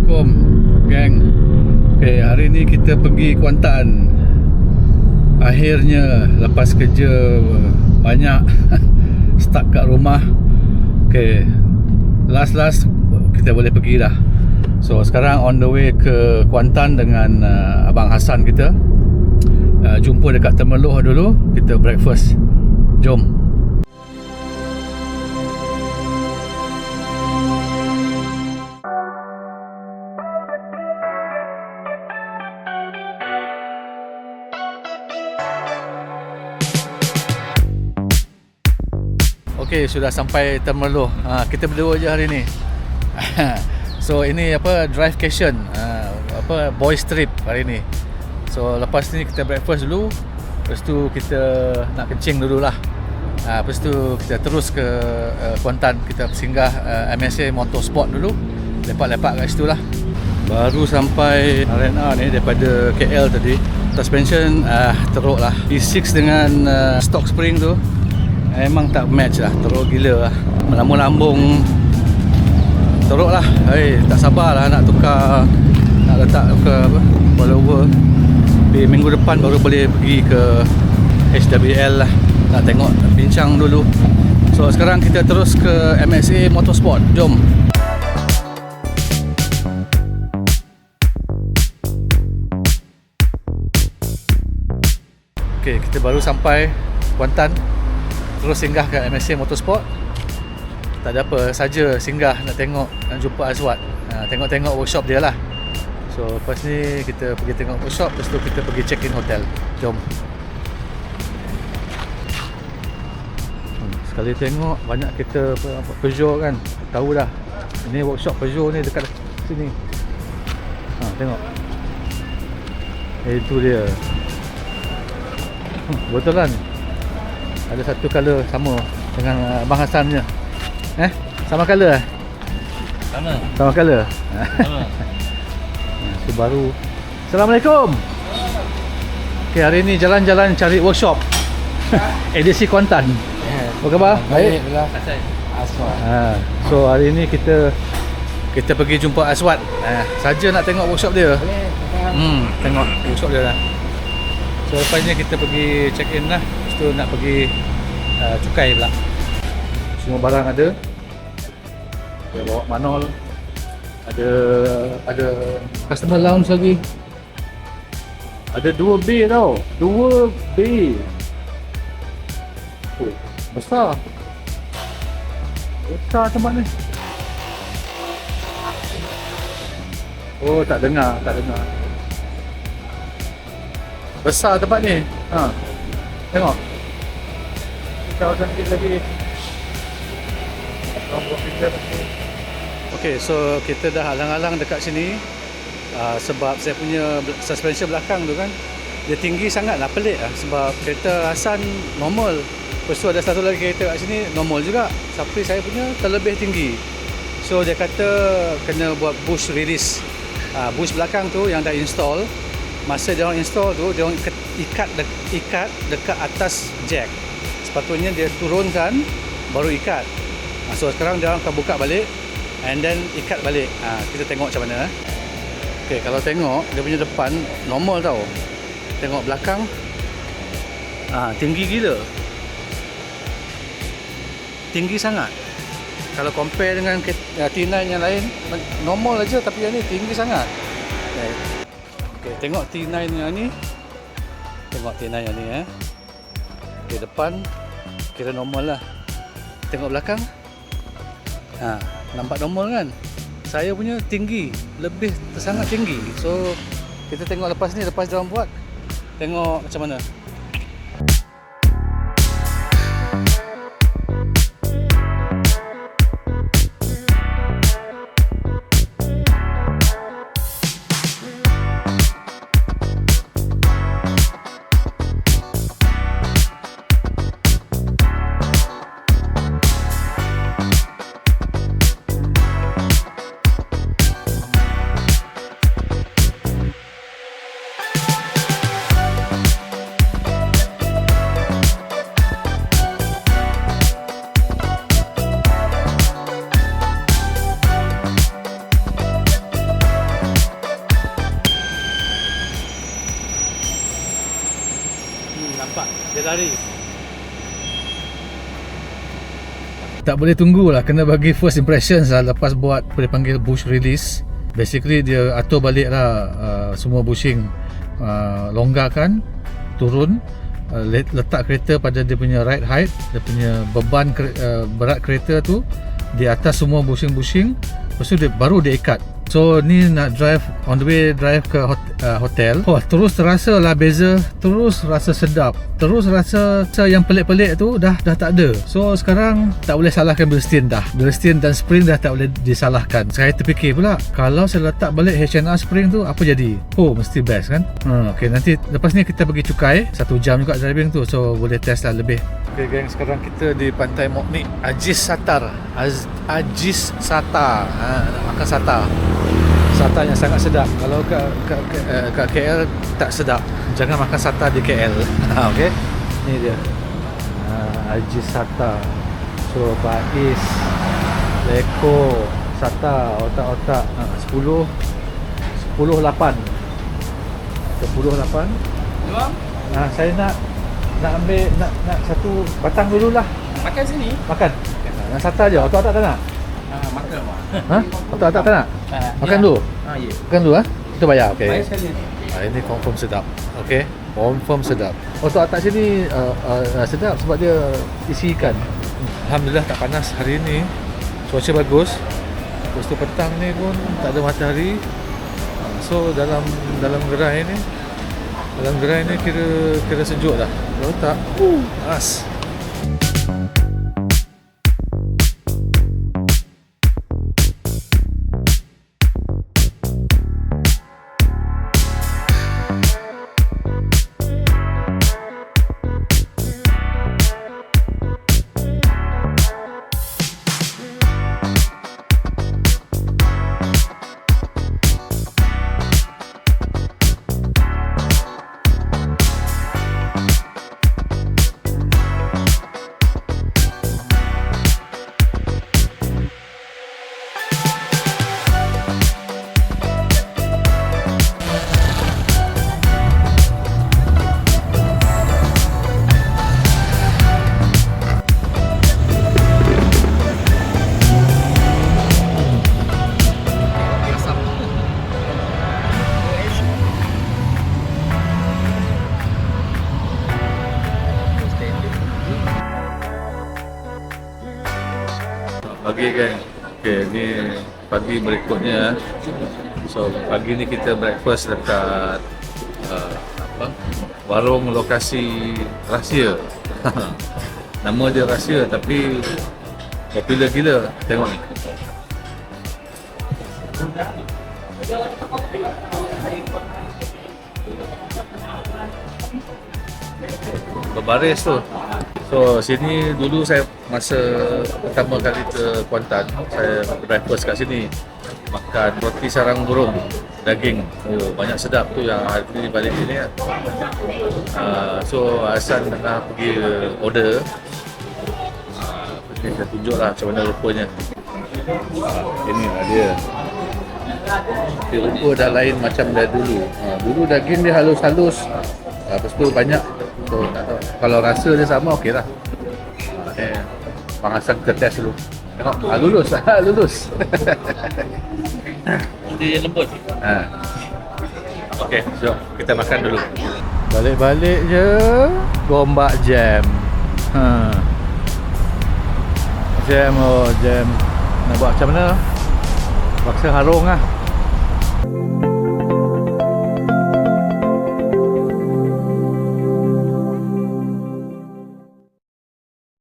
Assalamualaikum geng. Okay, hari ni kita pergi Kuantan. Akhirnya lepas kerja banyak stuck kat rumah. Okay, last kita boleh pergi dah. So sekarang on the way ke Kuantan dengan Abang Hassan kita. Jumpa dekat Temerloh dulu, kita breakfast. Jom. Okay, sudah sampai Temerloh. Kita berdua je hari ni. So ini apa, drive cation, apa, boys trip hari ni. So lepas ni kita breakfast dulu, lepas tu kita nak kencing dulu lah. Lepas tu kita terus ke Kuantan. Kita singgah MSA Motorsport dulu, lepak-lepak kat situ lah. Baru sampai arena ni daripada KL tadi. Suspension teruk lah. E6 dengan stock spring tu memang tak match lah, teruk gila lah. Melambung-lambung teruk lah. Tak sabar lah nak tukar, nak letak ke apa, follower. Tapi minggu depan baru boleh pergi ke HWL lah. Nak tengok, nak bincang dulu. So sekarang kita terus ke MSA Motorsport. Jom. Okay, kita baru sampai Kuantan. Terus singgah ke MSA Motorsport. Tak ada apa, saja singgah nak tengok, nak jumpa Azwat, tengok-tengok workshop dia lah. So lepas ni kita pergi tengok workshop, lepas tu kita pergi check in hotel. Jom. Sekali tengok banyak kereta Peugeot kan, tahu dah ini workshop Peugeot ni dekat sini. Tengok, itu dia. Betulan ada satu color sama dengan Abang Hassan punya. Sama color? Sama color? Sama. Itu baru. Assalamualaikum. Okay, hari ni jalan-jalan cari workshop. Edisi Kuantan. Apa khabar? Baik. Aswat. So hari ni kita pergi jumpa Aswat. Saja nak tengok workshop dia. Tengok workshop dia lah. So lepas ni kita pergi check in lah. Lepas tu nak pergi cukai pula. Semua barang ada. Dia bawa manol. Ada customer lounge lagi. Ada 2 bay tau. 2 bay. Oh, besar. Besar tempat ni. Oh, tak dengar. Besar tempat ni. Tengok. Kawasan kita lagi. Okay, so kita dah alang-alang dekat sini. Sebab saya punya suspension belakang tu kan, dia tinggi sangat lah, pelik lah. Sebab kereta Hassan normal, lepas tu ada satu lagi kereta kat sini normal juga, tapi saya punya terlebih tinggi. So dia kata kena buat bush release. Bush belakang tu yang dah install, masa dia orang install tu, dia orang ikat dekat atas jack. Sepatutnya dia turunkan baru ikat. So sekarang dia orang akan buka balik and then ikat balik. Kita tengok macam mana. Okay, kalau tengok dia punya depan normal tau. Tengok belakang, tinggi gila. Tinggi sangat. Kalau compare dengan T9 yang lain, normal aja, tapi yang ni tinggi sangat. Okay, tengok T9 yang ni. Tengok T9 yang ni Okay, depan kira normal lah. Tengok belakang, nampak normal kan. Saya punya tinggi, lebih sangat tinggi. So kita tengok lepas ni, lepas dia orang buat, tengok macam mana. Dia lari. Tak boleh tunggu lah, kena bagi first impressions lah lepas buat boleh panggil bush release. Basically dia atur balik lah semua bushing, longgarkan, turun, letak kereta pada dia punya ride height, dia punya beban berat kereta tu di atas semua bushing-bushing. Lepas tu baru dia ikat. So ni nak drive, on the way drive ke hotel. Oh, terus terasa lah beza, terus rasa sedap, terus rasa yang pelik-pelik tu dah tak ada. So sekarang tak boleh salahkan Bilstein dah. Bilstein dan spring dah tak boleh disalahkan. Saya terfikir pula, kalau saya letak balik H&R spring tu apa jadi? Oh, mesti best kan? Okay, nanti lepas ni kita pergi cukai 1 jam juga driving tu, so boleh test lah lebih. Okay gang, sekarang kita di Pantai Mokni, Ajis Satar. Ajis Sata. Nak makan sata. Sata yang sangat sedap. Kalau kat KL tak sedap, jangan makan sata di KL. Okey. Ni dia. Ajis Sata. So Bais, Leko, Sata, otak-otak 10 8. 10 8. Luang? Saya nak ambil nak satu batang dululah. Makan sini? Makan. Yang sata je, otak-otak tak nak? Makan mak. Otak-otak tak nak? Makan ya. dulu? Ya. Makan dulu kita bayar, okey. Bayar sekali. Ini confirm sedap. Okey, confirm sedap. Otak-otak sini sedap sebab dia isi ikan. Alhamdulillah tak panas hari ini. Cuaca bagus. Lepas tu petang ni pun tak ada matahari. So dalam gerai ni kira sejuk dah. Kalau tak, panas. Pagi kan. Okay, ni pagi berikutnya. So pagi ni kita breakfast dekat warung lokasi rahsia. Nama dia rahsia tapi popular gila. Tengok ni. Berbaris tu. So sini dulu saya masa pertama kali ke Kuantan, saya breakfast kat sini. Makan roti sarang burung, daging. Oh, banyak sedap tu yang hari ni balik sini kan. So Hasan nak pergi order. Saya tunjuklah macam mana rupanya. Inilah dia. Rupa dah lain macam dah dulu. Dulu daging dia halus-halus. Lepas tu banyak. So, tak tahu. Kalau rasa dia sama, okey lah. Bang Hasan kita test dulu. Tengok, lulus. Lulus. Dia lembut. Okey, jom kita makan dulu. Balik-balik je, gombak jam. Jam. Nak buat macam mana? Paksa harung lah.